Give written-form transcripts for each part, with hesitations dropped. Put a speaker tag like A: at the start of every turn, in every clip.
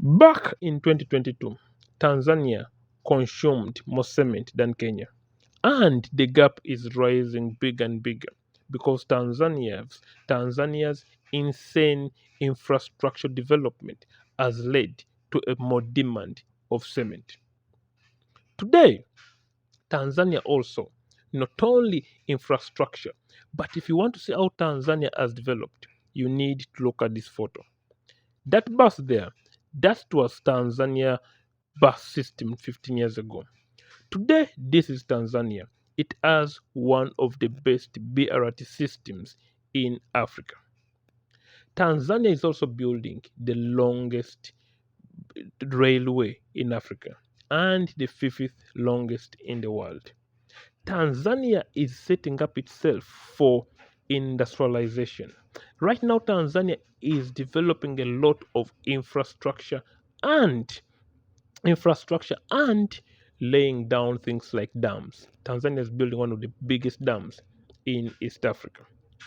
A: Back in 2022, Tanzania consumed more cement than Kenya, and the gap is rising bigger and bigger because Tanzania's insane infrastructure development has led to a more demand of cement. Today, Tanzania also not only infrastructure, but if you want to see how Tanzania has developed, you need to look at this photo. That bus there, that was Tanzania bus system 15 years ago. Today, this is Tanzania. It has one of the best BRT systems in Africa. Tanzania is also building the longest railway in Africa and the fifth longest in the world. Tanzania is setting up itself for industrialization. Right now, Tanzania is developing a lot of and infrastructure and laying down things like dams. Tanzania is building one of the biggest dams in East Africa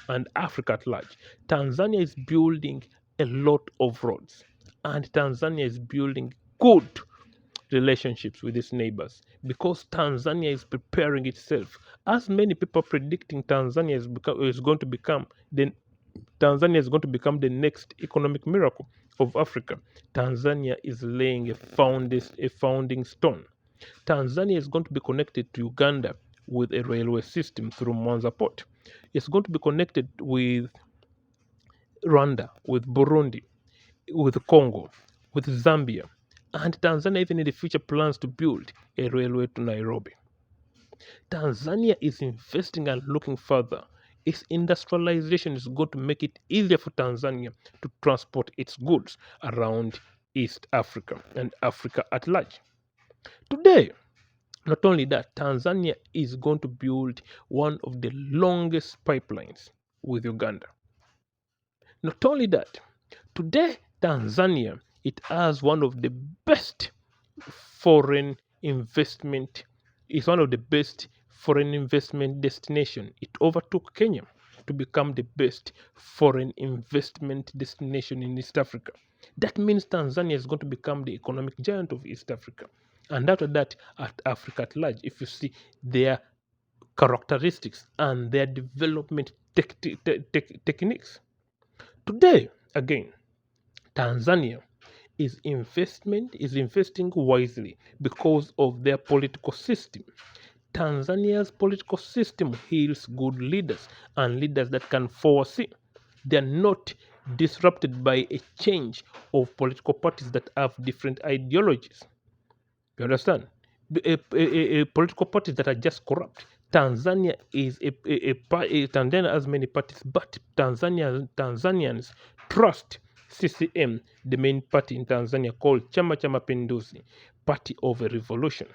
A: and Africa at large. Tanzania is building a lot of roads, and Tanzania is building good relationships with its neighbors because Tanzania is preparing itself. As many people are predicting is going to become the Tanzania is going to become the next economic miracle of Africa. Tanzania is laying a founding stone. Tanzania is going to be connected to Uganda with a railway system through Mwanza port. It's going to be connected with Rwanda, with Burundi, with Congo, with Zambia, and Tanzania even in the future plans to build a railway to Nairobi. Tanzania is investing and looking further. Its industrialization is going to make it easier for Tanzania to transport its goods around East Africa and Africa at large. Today, not only that, Tanzania is going to build one of the longest pipelines with Uganda. Not only that, today Tanzania it has one of the best foreign investment is one of the best foreign investment destination. It overtook Kenya to become the best foreign investment destination in East Africa. That means Tanzania is going to become the economic giant of East Africa. And after that, at Africa at large, if you see their characteristics and their development techniques. Today, again, Tanzania is investing wisely because of their political system. Tanzania's political system heals good leaders and leaders that can foresee. They are not disrupted by a change of political parties that have different ideologies. You understand? Political parties that are just corrupt. Tanzania has many parties, but Tanzanians trust CCM, the main party in Tanzania called Chama cha Mapinduzi, Party of a Revolution.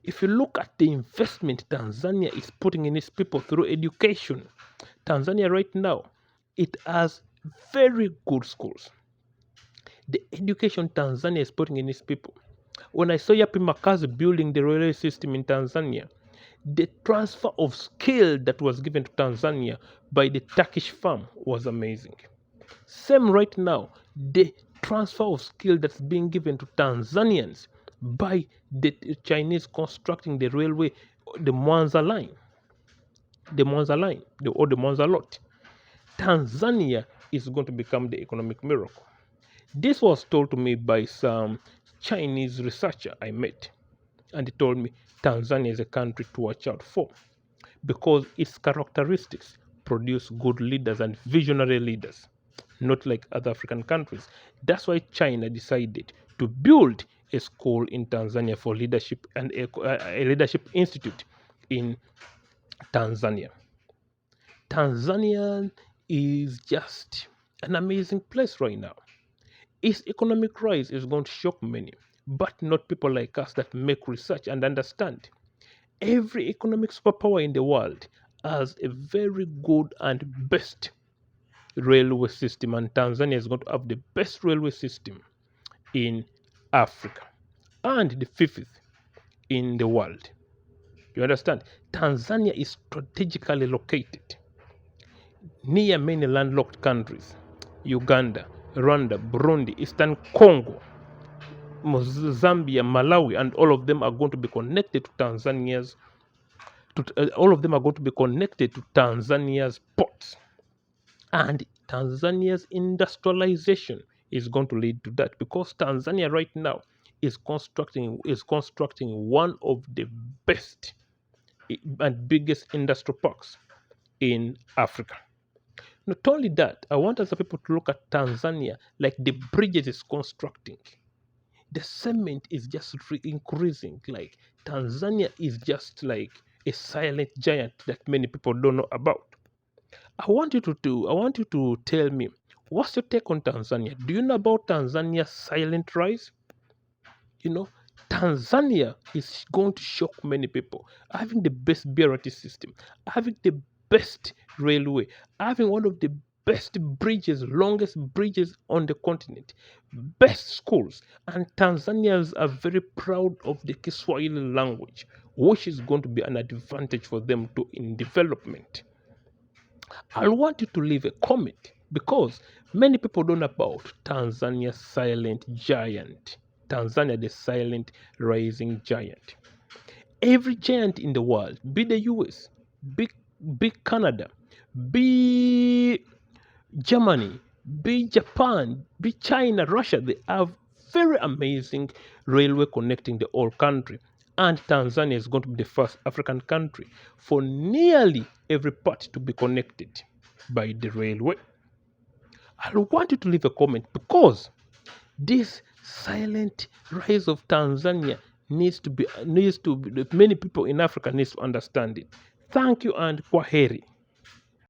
A: If you look at the investment Tanzania is putting in its people through education, Tanzania right now, it has very good schools. The education Tanzania is putting in its people. When I saw Yapi Makazi building the railway system in Tanzania, the transfer of skill that was given to Tanzania by the Turkish firm was amazing. Same right now, the transfer of skill that's being given to Tanzanians by the Chinese constructing the railway, the Mwanza line, or the Mwanza lot. Tanzania is going to become the economic miracle. This was told to me by some Chinese researcher I met, and he told me Tanzania is a country to watch out for because its characteristics produce good leaders and visionary leaders, not like other African countries. That's why China decided to build a school in Tanzania for leadership and a leadership institute in Tanzania. Tanzania is just an amazing place right now. Its economic rise is going to shock many, but not people like us that make research and understand. Every economic superpower in the world has a very good and best railway system, and Tanzania is going to have the best railway system in Africa and the fifth in the world. You understand? Tanzania is strategically located near many landlocked countries Uganda, Rwanda, Burundi, Eastern Congo, Zambia, Malawi, and all of them are going to be connected to all of them are going to be connected to Tanzania's ports. And Tanzania's industrialization is going to lead to that, because Tanzania right now is constructing one of the best and biggest industrial parks in Africa. Not only that, I want other people to look at Tanzania, like the bridges it's constructing. The cement is just increasing. Like, Tanzania is just like a silent giant that many people don't know about. I want you to tell me, what's your take on Tanzania? Do you know about Tanzania's silent rise? You know, Tanzania is going to shock many people. Having the best BRT system, having the best railway, having one of the best bridges, longest bridges on the continent, best schools, and Tanzanians are very proud of the Kiswahili language, which is going to be an advantage for them to in development. I want you to leave a comment, because many people don't know about Tanzania's silent giant. Tanzania, the silent rising giant. Every giant in the world, be the US, be Canada, be Germany, be Japan, be China, Russia, they have very amazing railway connecting the whole country. And Tanzania is going to be the first African country for nearly every part to be connected by the railway. I want you to leave a comment, because this silent rise of Tanzania needs to be many people in Africa needs to understand it. Thank you and kwaheri.